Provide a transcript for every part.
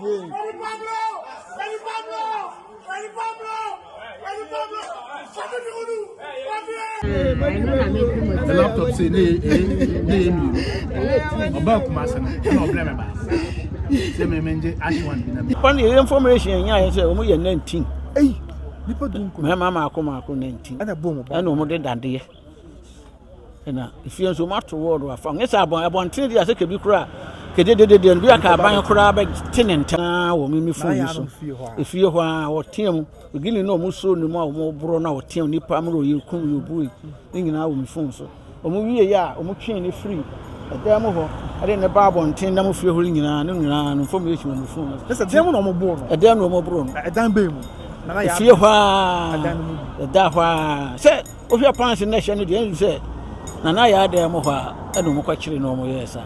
The laptop say about Kumasana, no blame about. Say me menje Ashwan. One information ya say omo ye 19. Hey, nipa dun ko. Me mama akoma 19. Ana bom ba. Ana omo de dade. Na ifie so mato word wa fa. Ngesa abon tin dia say kebi kura. Kede de bi aka ban kura ba tinenta wo mi phone so. Ifie ho a wo tiam, begini no omo so ni mu a omo bro na wo tiam nipa amro ye kum ye bui. Ni nyina wo mi phone so. Omo wie ya omo twen ni free. Adam ho ade ne ba abonten na mo fie hori nyina no nyina no information mo phone. Ese dem no mo bro no. Adam no mo bro no. Adam be mu. Na ya fie ho a da ho a se o fie pan se na hye no de en se na ya Adam ho a eno mo kwa kire no mo yesa.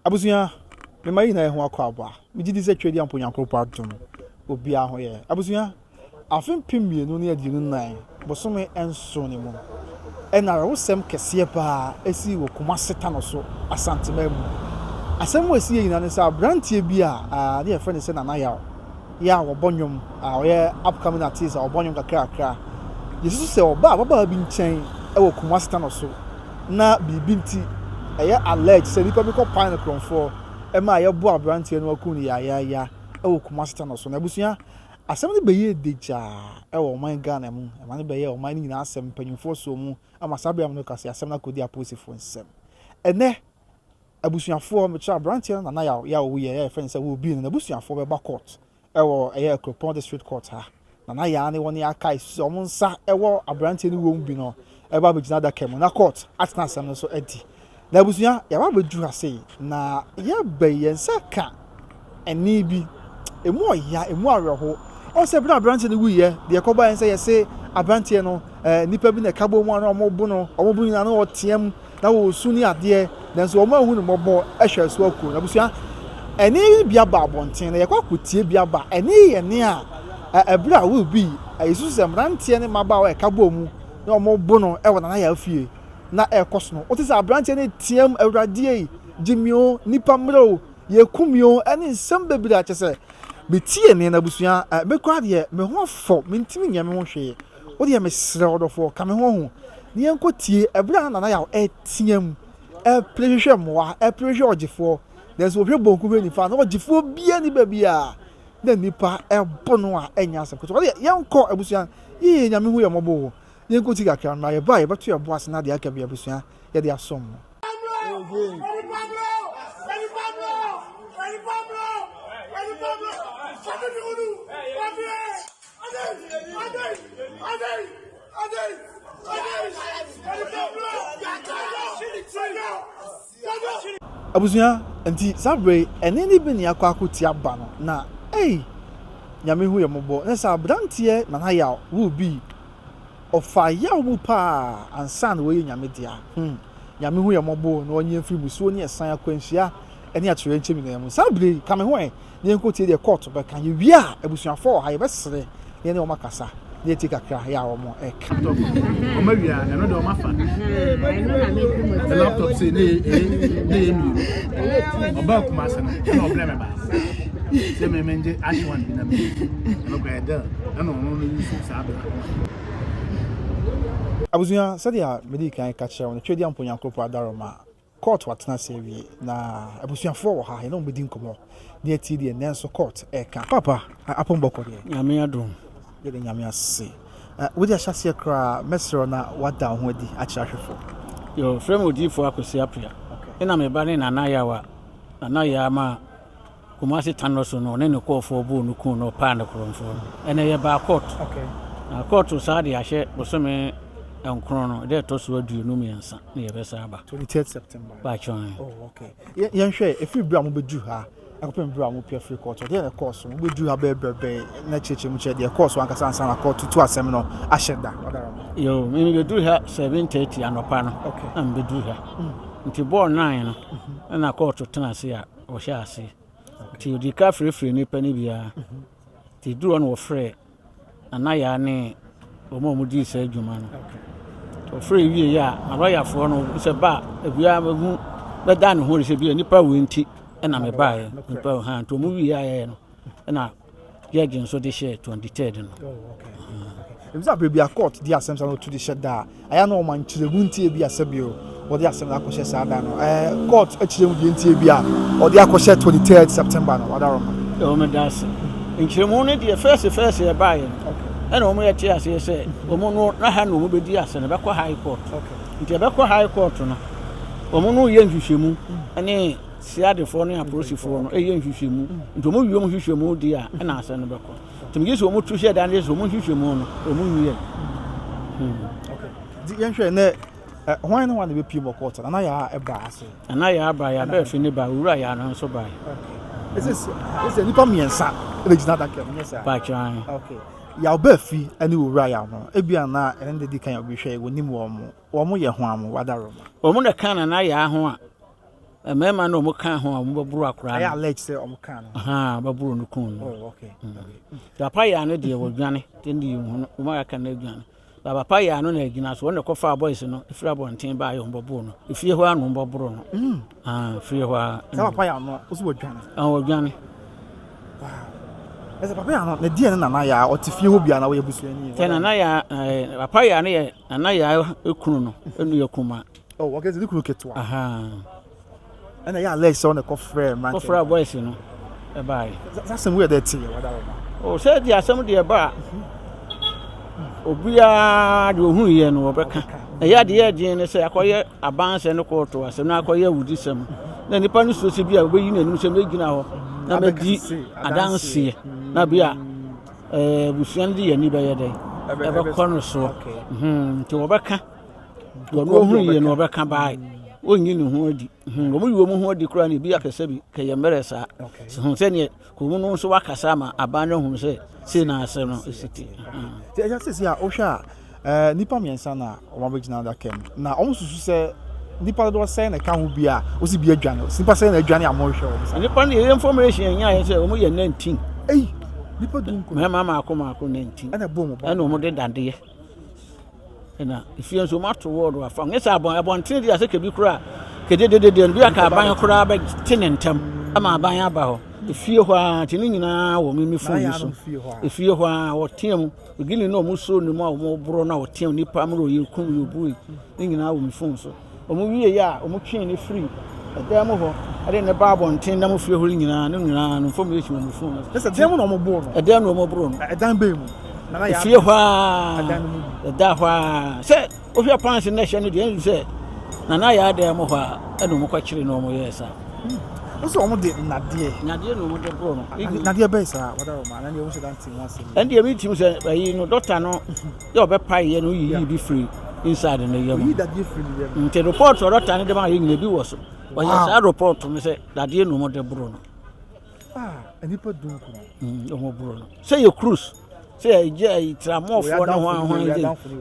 Abusuya me mai na ho akwa aba me gidi se twedi ampo nyankropo adum obi a ho ye abusuya afem pimienu ne adinu nan bosome enso ne mu enara wo sem kese pa esi wo Kumasi Tanoso ASANTEMAN mu asem wo esi yina ne sa brantie bi a ne friend se na ya wo bonyom o ye upcoming artist o bonyom kakra yesu se oba baba bi nchen e wo Kumasi Tanoso na bibinti eye allege say nipa bi ko pan kronfo e ma ye bo abrantie no akun ya e wo Kumasi Tanoso na busuya asem de beye deja e wo man Ghana mu e ma ne beye o man nyina asem panyimfo so mu ama sabiam no kase asem na kodi aposifo nsem ene abusuafo me cha abrantie na ya wo ye friend say wo bi na abusuafo be ba court e wo eye Akropon district court ha na ya ne woni aka iso mo nsa e wo abrantie ni wo bi no e ba be gina da kemu na court atna asem no so edi na busuya ya ba bedu ase na ya bayen saka eni bi emu oya emu areho o se bi abrantie ni wuye de ekoba yen se yese abrantie no nipa bi na kabo mu ana omo bu na na otiem na wo su ni ade na so omo ahu ni mobo ehwe so akuru na busuya eni bia ba abonten na ye kwakotie bia ba eni ye ne a ebra Willbee ayesu se abrantie ne maba wa kabo mu na omo bu no e wona na ya afie na ekos no otisa abrantie ne tiem awradie jimio nipa mro ye kumio ene nsem bebira a chese betie ne na busuya me kwa de me ho fo me ntimi nyame ho hwe o de me sre odofo ka me ho ne enkotie ebra na ya etiem prehwe moa prehwe ogifo there's wo hwe bonku be nifa na ogifo bia ni babia na nipa ebono a enya asem ko de yenko abusuya ye nyame hu ye mobo yenkoti kakra na ye ba ye beto ye boas na de aka bia busua ye de asom abusuya enti sabre eneni bi ne akwa akoti aba no na nyame hu ye mobo na sa abrantie na ya Willbee ofa ya mu pa ansan we nyame dia nyame hu ye mobo na onye mfiri busuo ne esan akwanhia ene atwere nchemi na mu sabre kame ho ne enkotie de court be kan ye wi a abusuafo ha ye besere ne o makasa ne tika kra ya o mo ek o ma wi a eno de o ma fa the laptop say ne about Kumasi no blame about say me menje Ashwan bi na me no go there no use sabe abusuya sadia medical catcher on twedi ampo nyankropo adaroma court watena sewi na abusuafo wo ha no mbedi nkomo ne ati de nenso court eka papa apomboko de nyame adom de nyame ase wodi ahyase kra mesro na wada ho adi achirahwefo yo frame odifo akosi apia ina me ba ne na ya ma Kumasi Tanoso no ne ko fo bu no kun no pa ne kronfo ene ye ba court na court sa de ahye bosome enkron no de to so aduonu miensa na ye besa aba 23 September ba chon okay yen hwe efri bra mo bedu ha akopem bra mo pia free court de na course mo bedu ha be na cheche mu che de course wan kasa ansa na court tu asem no ahyeda yo me bedu ha 7:30 anopa no am bedu ha nti ball 9 no na court tena se a o hya ase ti di ka free ni pani bia ti duro no free na ya ne omo di se adwuma no o free wie ya lawyer for no se ba ebia mahu be da ne ho se bia nipa we nti na me ba ye nipa ha to mu wie ya no na judge nso de share 23rd no If that baby a court, the assembly to the shed da. I know man to the gunti be a sabio, or the assembly akoshe sada no. Court actually the gunti be or the akoshe 23rd September no. What are me das. In ceremony the first year buy. And omo ye tia say omo no na ha no mo be di ase na be kwa high court. Okay. Nti be kwa high court no. Omo no ye nhwehwemu ane siadefo no aprosifo no ye nhwehwemu. Nti omo wiom nhwehwemu di a na ase no be kwa. Tumgisi omo tu share dan so omo nhwehwemu no omo nwie. Okay. Di yen hwe na why no one be pimo court na ya eba ase. Na ya aba ya be fi ne ba wura ya no so ba. Okay. It's a nipa miensa e gina da kem yes sir. Ba chan. Okay. Ya oba fi ani wura ya no e bia na ende di kan obi hwe wonim wo mo ye ho am wadaro. Omo na kan na ya ho a mema no mo kan ho a mo baburu akura. I allege say omo kan. Aha baburu no kun. Oh okay. Papa ya no de wo dwane tendi ho mo ya kan na dwane. Ba papa ya no na gina so ne kofa boys no ifira bonten ba ye ho baburu no. Ifie ho anu baburu no. Ifie ho a. Papa ya no oso wo dwane. Wo dwane. Wow. Ese papa ya no na die na ya otifie ho bia na wo ye busuani. Te na ya papa ya no ye na ya ekunu no enu ye kuma. Oh okay so dikunu ketwa. Aha. And I allege so on the coffre man. Coffre boys no. E bai. That's some way that tea wadaro. Oh say dia asem de ba. Obia de ohun ye no obeka. E ya de ye din ne say akoye abanse ne koto asem na akoye wudisem. Na nipa no so se bia obeyi na nim se megina ho. Na medi adanse. Na bia busuan de ye ni be ye den. E be kono so. Nti obeka. Do no ohun ye no obeka bai. Onyi ne ho adi omo yiwo mo ho adi kura ne bi akasa bi keye meresa so hu se ne ko mu no so wakasa ma aban hu se na ase no esiti ti eja se ya ohwa nipa miensa na o ma begina da kem na o susu se nipa do se na ka ho bi a o si bi adwane nipa se na adwane amohwe nipa ne information nya ye se omo ye 19 nipa dunku me mama akoma 19 ana bom ana omo de dande na ifie nso mato word wa fa ngesa abonten dia se kebi kura kedededede bi aka aban kura ba tinentem ama aban aba ho ifie ho a tini nyina wo mimi fon so ifie ho a wo tiam ogini no mo so ni mo a mo bro na wo tiam nipa mro ye kum ye bu ni nyina wo mi fon so omo wie ya omo twen ni free ada mo ho ade ne ba abonten na mo fie ho nyina no nyina no fom ye chimo mo fon so ese dem no mo bro no ada no mo bro no edan be mu na ya fie ho a da ho a se o fie pan se na hye no de se na ya ada mo ho a eno mo kwakire no mo yesa so omo de nadie no mo de bro no nadie be sa wadaro ma na ne o se dan tin wase and the meeting say yi no doctor no you be pai ye no yi be free inside no yam yi dadie free ni yam nte report doctor ne de ma yi nyina bi wo so o ya sa report me say dadie no mo de bro no anipa dunku o mo bro no say you cruise say je tramor for no ho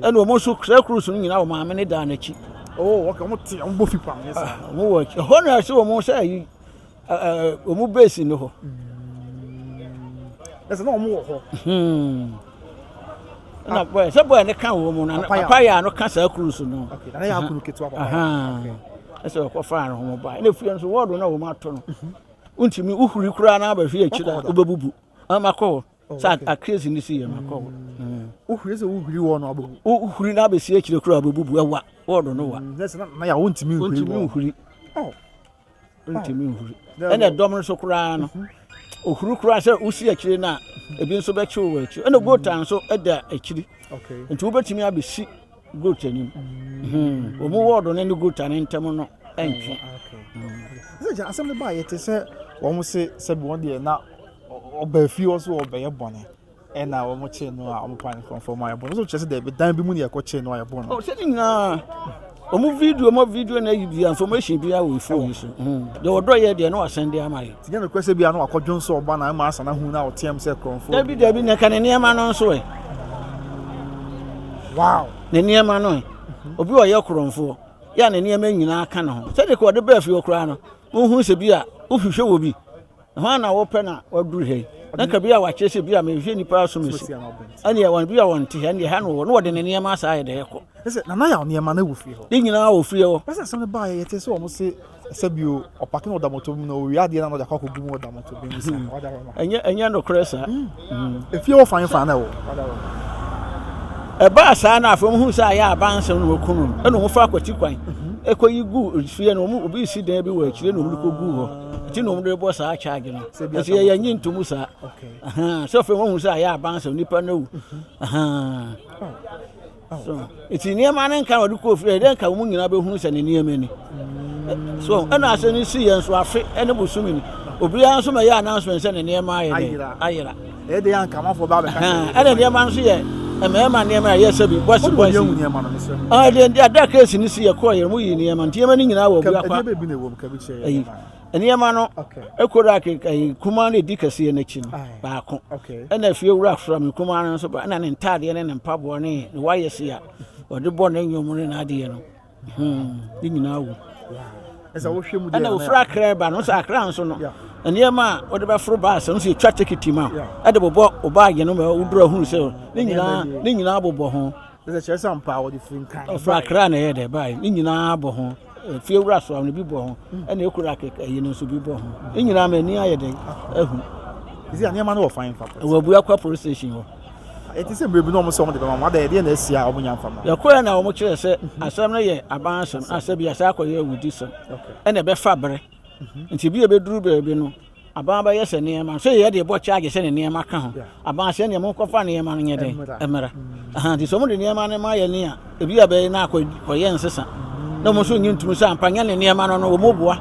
and o mo so cruise no nyina o ma me ne da na chi okay omo ti omo bofi pam yes mo wo ho na say o mo say yi o mo base no ho ese no omo wo ho na boy say boy ne kan wo mo na papa ya no kan sa cruise no okay na ya kunu ketu papa okay ese ko fa no mo ba na fie nso wodo na wo ma to no untimi uhuri kura na ba fie akira obabubu amakọ sa crazy ni si amakọ uhuri se uhuri wo no ababu uhuri na ba si akira kura obabubu ewa wodo no wa na ya untimi uhuri untimi uhuri ene dom no so kura no uhuri kura se usi akire na ebi nso be chiwo wa akire ene goat nso eda akire okay nti wo betimi abesi goat anim omo wodo ne goat an ntem no entwe okay asem ba yete se wo mo se bi won de na oba fi oso oba ye bone e na wo mo che no a mo pan confirm ya bone so che se de be dan bi mu ne ye ko che no ya bone oh se na omo video na yi information bi a wo phone so de odo ye de na wasend dey amaye ti na kwese bi a na akodwon so oba na ma asa na hu na o tiem se confirm dabi na kan ne ma no so wow ne ma no obi o ye kronfo ya ne ma nyina aka na ho se de ko de ba fi okra no mo hu se bi a wo hwehwe wo bi ho na wo pe na waduru he na ka bia wa chese bia me hwe nipa so mesi ane ya wan bia won te ane ha no no de ne niam asa ye de yeko ese na ya niam na wo fi ho ni nyina wo fi ho ese some ba ye te so mo se sabio opake no da moto mu no wi ade na no da kwa kogu mu da moto bi mu sa wada ro enya no kresa efie wo fan na wo wada ro e ba sa na afom hu sa ya abansem no kunu e no ho fa kwati kwan ekoyi gu fie no mu obi si dan bi wa akire no mu ko gu ho ti no mu de bo sa charge no ase ya nyin tumu sa so fe hu sa ya abansem nipa na wu so iti niam anan kan wadu ko fie den ka mu nyina be hu sa ne niam ani so ana ase ni si yen so afe ene busumi ni obi an so ma ya announcement se ne niam ayira e de yan kama fo ba be ka ene niam an so ye emema niam ya sabi bosi de ada case ni si ye ko ye mu yi niam niam ni nyina wo bi akwa be bi na wo ka bi che niam no ekora ke kuma na di kase na chi no ba ko ena fie wura from kuma no so ba na ne ntade ne mpabo ne waye se ya ode bo na nyomu ne na ade no ni nyina wo esa wo hwe mu de ana wo fra kra ba no so akra nso no niam ode ba fro ba so so twa ticket ma ade bobo oba ye no ma udura hu se ni nyina bobo ho esa che sam pa wo di free kan fra kra na ye de ba ni nyina bo ho fie wura so am bi bo ho ena ekura ke yi no so bi bo ho ni nyina ma ni aye de ahu isi niam na wo fine fa wo bu akwa police station ho eti se mbre bi no mo so mo de ba ma da ye na asia omo nya mfa ma ya ko na wo kire se asem na ye abansem asabi asa akoye awudi so ena be fa bre nti bi e be duru be no aban ba ye se ne ma so ye de bo charge se ne ma ka ho aban se ne mo ko fa ne ma no nye de emera nti so mo de ne ma ne ma ye ne a e bi abe na akoye nsesa na mo so nyintum sa ampanya ne ma no no mo boa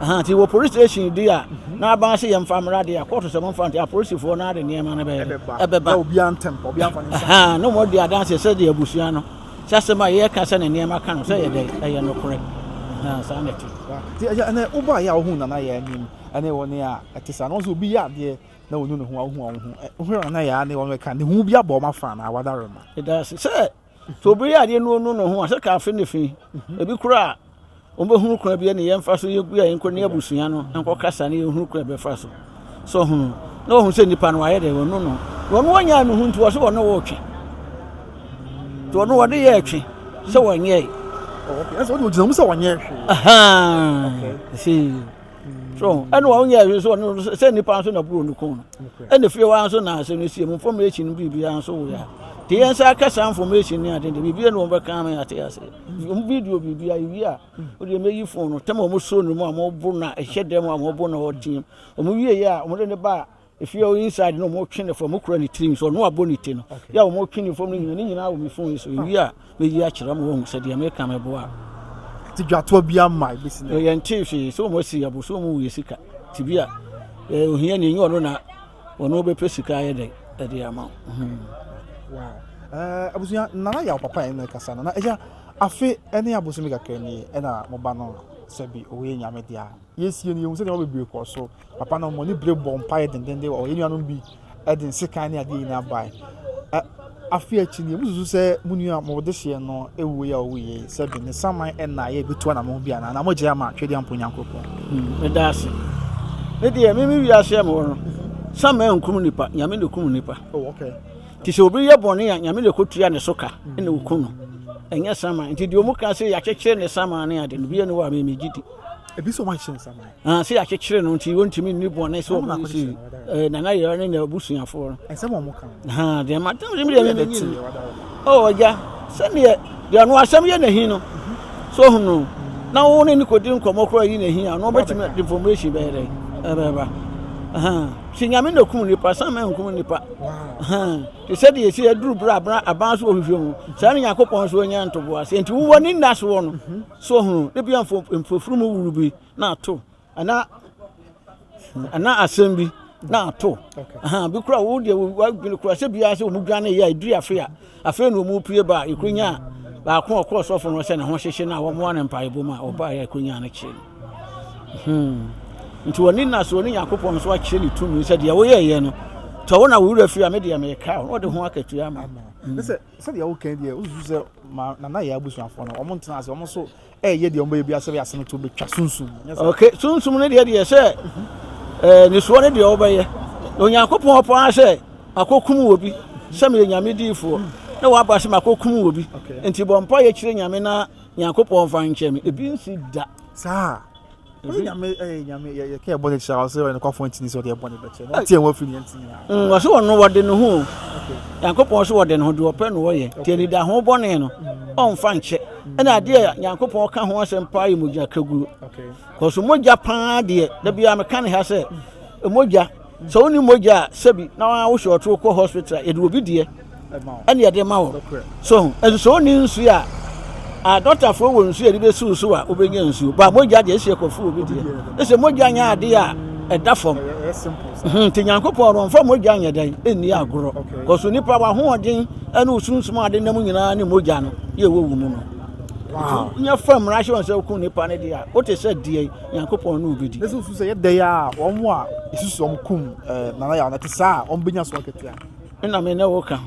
nti wo police station di a na aban se ye mfa mra de a court se mo mfa nti a police fo na de ne ma no be ebeba obi antem obi amfa ne no mo de adanse se de abusua no sase ma ye ka se ne ma ka no se ye de ye no correct sanity ti ane uba ya hu na ya nim ane woni a etisa no so bi ya de na wonu no hu na ya ne won ka ne hu bi abo ma fa na wada rema it does say so bi ya de no hu ase ka fe ne fi ebi kura o be hu kura bi ne ye mfa so ye gu ya enko ne abusua no enko kasa ne ye hu kura be fa so hu no hu se nipa no aye de wonu no wonya no hu nti wo so wono wo twe to wono wo de ye twe se wonye okay so do jina so wonye okay see so eno wonye so no se nipa so na buru no ko no ene fie wa so na se no sie mu information no bibia so wo ya te yensa ka sa information ni ade bibia no be kan me ate ase video bibia yi a o de meyi phone no tema mo so no mu a mo bu na ehede mu a mo bu na o tim o mo wie ya o mo de ne ba if you inside no mo twene for mo kura ni trim so no abonity no ya o mo twene for no nyina wo mi phone so wie a me yi a kira mo wo se de me kan me bo a ti dwato bia mai bisi no ye ntifi so mo si abo so mo wo yesika ti bia ohia ni nyo no na ono be pesika ye de ama wow abusuya nana ya papa en kasa na eja afi ene abusumi kakani ena mo ba no sebi owe nyame dia yesie ni yumse na obebre ko so papa no mo ni bre bompa dendende o yenu anu bi edin sekan ni ade ni abai afi achi ni mususu se munua mo de hye no ewu ya owe sebi ne saman ena ye bitu na mo bia na mo je ama twede amponyankopɔ me dase ne dia me wi ase mo no saman nkum nipa nyame ne kum nipa oh okay ti se obi ye bɔne ya nyame ne kotua ne soka ene wukum no enya sama nti di omu ka se ya kekere ne sama ne ade no bi ne wa me megidi ebi so ma kire sama se ya kekere no nti wontimi ni bɔne so obi si na na ye ne abusuafo no ensem omu kan de ma tam me me nyini oh ja se ne de no asem ye na hi no so hu no na wo ne ni kodi nkomo kro yi na hi a no betimi information be re eba si nyame na kum nipa sama nkum nipa te se de yesi aduru bra aban so ohwehwe mu sa ne yakopon so nya ntobo ase enti wo ni nda so no so hu de bia mfofuru mu wuru bi na ato ana asem bi na ato bi kura wo de wo bi kura se bia se wo mu dwane ya iduri afi no mu pie ba ikunya ba ko okọ so fo no se ne ho hyehye na wo mo na mpa ibo ma oba ya ikunya na kire nti woni na so ni yakopon so akire ni tumi se de wo ye no to wo na wura fi amede me ka wo de ho akatua ama se de wo kan de uzu se na ya abusuafo no omo ntena se omo so ye de omo bia se to betwa sunsum okay sunsum ne de se ni so ne de obaye onyankopɔn pa say akokum obi sɛ me nyame difo na waba sɛ makokum obi enti bompa ye kyire nyame na nyankopɔn fa nkyɛ me ebi nsi da saa nyame ye ke bɔ ne kyerɛ sɛ when kwafo ntini sɛ ɔde bɔ ne bɛkyɛ no tie wo fini ntini wɔse wɔno wɔde ne ho nyankopɔn so wɔde ne ho de wɔpɛ no wɔyɛ tie ni da ho bɔne no ɔmfa nkyɛ ɛna adeɛ nyankopɔn ka ho asɛm pa yi mogya kagu kɔso mogya pa deɛ da bia me ka ne ha sɛ mogya so oni mogya sebi na wo hwe ko hospital e de obi die ene ye de ma wo so so oni nsu a doctor fo wo nsu e be su a obenya nsu ba mogya de ehie kofu obi die e se mogya nya ade a e da fom ti nyankopon ron fo mogya nya dan eni agoro ko so nipa wa ho odin ene usunsum ade nam nyina ne mogya no ye wo wu mu no wow nya fam ra hwe so ku nipa ne dia o te se die nyankopon no obedi eso su se ye de ya wo mo a isusu om kum na ya na te sa om benya so ketua ina me na wo ka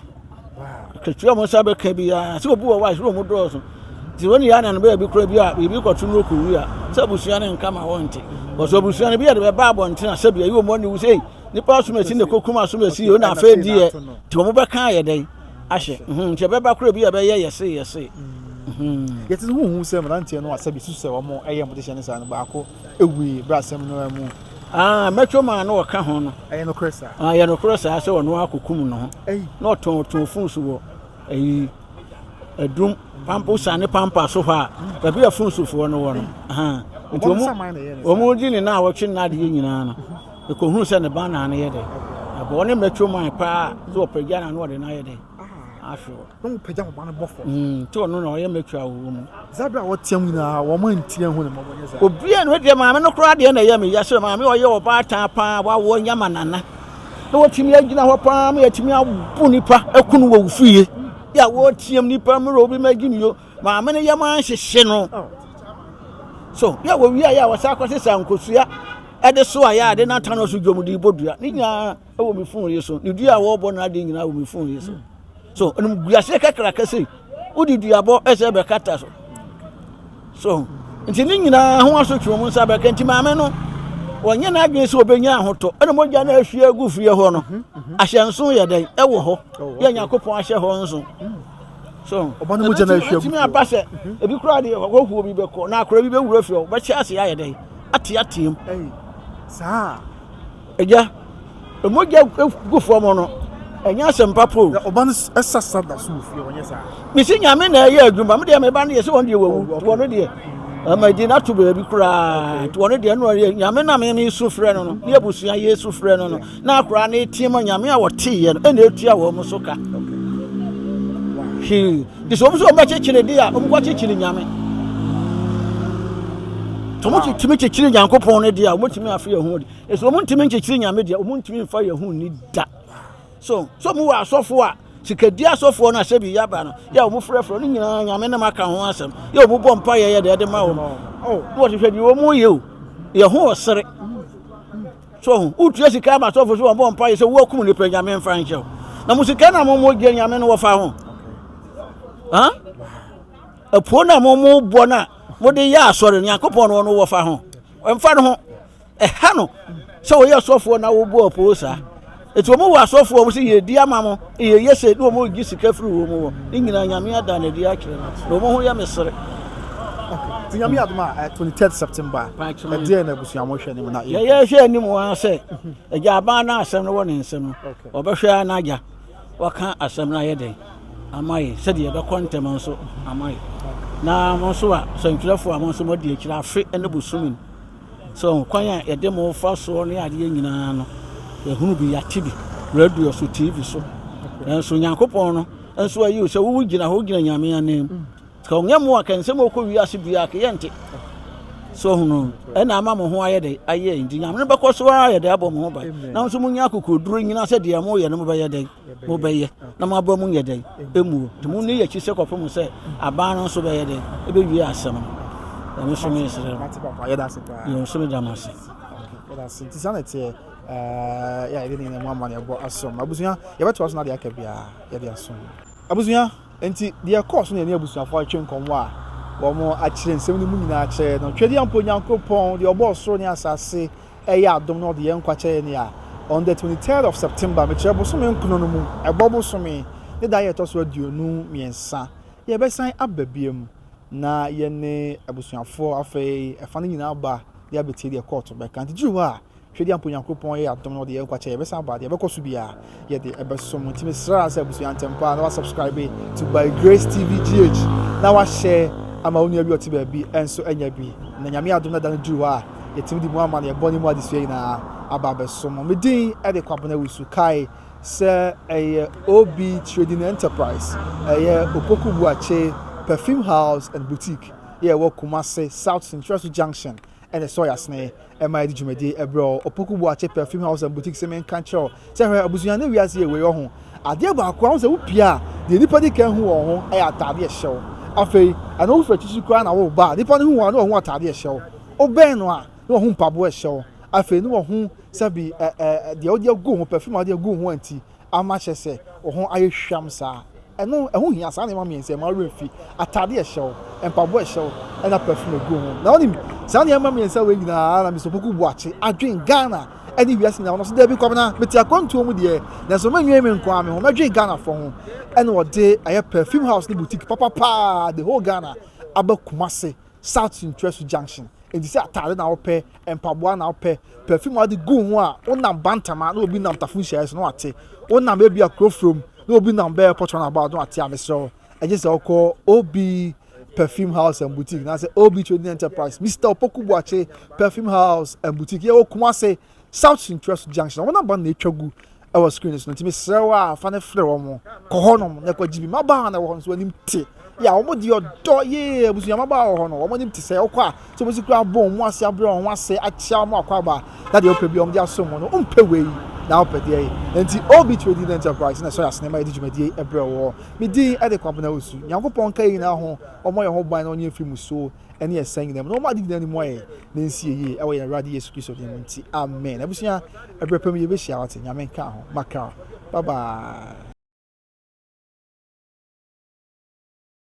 wow ketua mo sabe ka bia se obu wa so mo do so ti woni ya na no be kura bia bi ko tu no ko wi a se busua ne nka ma wonte ko so busua ne bia de be ba abonte na se bia yi wo mo ne wu sei nipa so mesi ne kokum aso mesi o na fa die ti mo be kan ye den ahye che be ba kura bia be ye yese yet is who say Marantia no asabi su se omo eye mo de hye ne sa no ba ko ewi bra asem no amu metro man no ka ho no eye no kresa ye no kresa se wono akokum no ho no ton funsu wo ayi adum pampusa ne pampa so ha ba bia funsu fo no wo no nti omo di ni na awotwe na de nyina no e ko hu se ne ba na ne ye de abo ne metro man pa so opagya na no de na ye de afo no pagya mo ba ne bofo to no no ye metwa wo mu zabra wo tiam na wo man tie hu ne mo bonye za obi no de maame no kra de na ye me ya so maame o ye wo ba ta pa wa wo nyama nana na wo timi agina ho pa ma yatimi abu nipa ekunu wo fie ya wo tiam nipa mo obi magini yo maame ne ye man hyehye no so ya wo wi ya wo sa kwose sankosua ede so aya de na Tanoso dwomudi bodua ni nya e wo mi fun ye so ni dua wo bo na de nyina wo mi fun ye so so enum guase kakra kase udi duabo ese be kata so nti ni nyina ho aso twom nsa be kanti maame no wonye na adwen se obenya ahoto ene mogya na ahwie agu fie ho no ahyenso ye den e wo ho ye nyakopon ahye ho nso so obane mogya na ahwie agu timi abase ebi kura de wo hu obi be ko na akora bi be wura fie be chia ase aye den atem saa eja mogya gu fo mo no enya sempa pro oban esasa da so fie wonye sa misi nyame na ye adwuma me de me ba na ye se won de wawu to no de amadi na to be bi kura to no de no nyame na me su frɛ no no ye busua ye su frɛ no no na akura na etim nyame a wote ye no na etua wo mo so ka hi di so mo so ba chechire de a mo kwa chechire nyame to mo timi chechire nyankopɔn no de a mo timi afa ye hu de so mo timi chechire nyame de a mo timi fa ye hu ni da so mu wa asofo a sikadi asofo na sebi yaba no ya mu frefro ni nyina nyame na maka ho asem ya mu bɔ mpa ye de ma wo wo hwehwɛ di wo mu ye o ye ho osere so utu sika ma asofo so bɔ mpa ye so wo kum ni pe nyame mfa nkyɛw na musika na mo ge nyame no wo fa ho apuo na mo bɔ na mo de ya asɔre ni akopɔ no wo fa ho mfa no ho ha no so wo ye asofo na wo bɔ apuo sa eto mo wa asofo mo se ye di amamo ye yese no mo gi sika firi wo mo ni nyina nyame ada na di akere no mo ho ya mesere ti nyame aduma 23 September e dia na busu amo hwe ni mo na ye hwe ni mo an se eja ba na asem no woni nsem no obehwe na aja waka asem na ye den amaye se de be kontem nso amaye na mo so a sankirafo amo so mo de akira afe ene busumin so kwan ya ye de mo fa so ne ade nyina no ehunu bi yatibi radio so TV so enso nyankopon no enso ayi o se wo gina ho gina nyame anem ka onyamo aka nsem okɔ wi ase bia ka yente so hunu na ama mo ho aye de aye ndi nyame no bɛkɔ so aye de abɔ mo ho ba na nso munya kokoduro nyina se de mo ye no mo bɛyɛ de mo bɛyɛ na mo abɔ mo ye de emu to mo ne ye chi se kɔfo mo se aba no so bɛyɛ de ebe wi asɛm na mo so me sere yo so me damase da sinti sanete ya ide ni mo amane bo asom abusuya ye beto aso na de akabia ye de asom abusuya enti de course na ni abusuya fo atwe nkomwo a wo mo akire nsem ni mu nyina akire no twedi ampo nyankopon de obo soro ni asase ya adom no de ye nkwa kire ni a on the 23rd of September me chebo so me nkuno no mu ebobo so me ne da ye to so aduonu miensa ye be san ababiem na ye ne abusuafo afei efa ne nyina ba ye abeti de court be kan tiju a hwedi amponyankopon ye adom no de ye kwache ye be san ba de ye be koso bia ye de ebe so mo ntimi sra sa abusuantempa na wa subscribe to by Grace TV GH na wa share ama onu abi oti ba bi enso anya bi na nyame adom na dan ju a ye timi di mu ama na ye boni mu adisue na aba be so mo me din e de kwabona wusu kai se OB Trading Enterprise Opoku Buache Perfume House and Boutique wo Kumase South Central Junction and the Soyasne MID Jumedi ebro Opoku Buache Perfume House and Boutique se men kancho se abusuan na wiase ye we ho ade ba akwa se wo pia de nipa de kan hu wo ho atade e hyew afei ana wo fra chichi kwa na wo ba nipa ne hu wo na wo atade e hyew oben no a no ho mpabo e hyew afei no ho sabi de odi go ho perfume odi go ho anti ama chese wo ho ayehwam sa eno ho hia sa na ma miense ma refi atade e hyew empabo e hyew na perfume go ho na oni sa na ma miense we nyina na mi so Opoku Buache adwen Ghana any wiase na no so da bi kwabna meti akonto mu de na so manwe me nko ame ho madwen Ghana for ho ene wo de aye perfume house ni boutique papa the whole Ghana aba Kumase South Central Junction and this atade na ope empaboa na ope perfume ade go ho a wonam bantama na obi nam tafun share so no ate wonam e bia crofrom na obi nam be portion about no ate ameso eje se okọ OB Perfume House and Boutique na say OB Trading Enterprise Mr. Opoku Buache Perfume House and Boutique ye wo Kumase South Central Junction wonam ban na etwagu e was screen so ntimi sewa fa na frɛ wo mo kɔ honom na kwa gibi maba na wo so anim te ya omo di odo ye abusuya maba wo no omo nim te se okwa so bosi kura bon mu ase abre on ase achia mo akwa ba na de opebi om di aso mo no umpe wei na opedi e enti OB Trading Enterprise na so ya sinema edi dwumadi ebre wo me di e de kwabona osu nyankopon kai na ho omo ye ho ban na onye film so ene esan dem no ma di na ni mo ye na nsie ye e wo ye Radio Yesu Kristo dem enti amen abusuya ebre pam ye be hia wate nyame nka ho maka bye bye.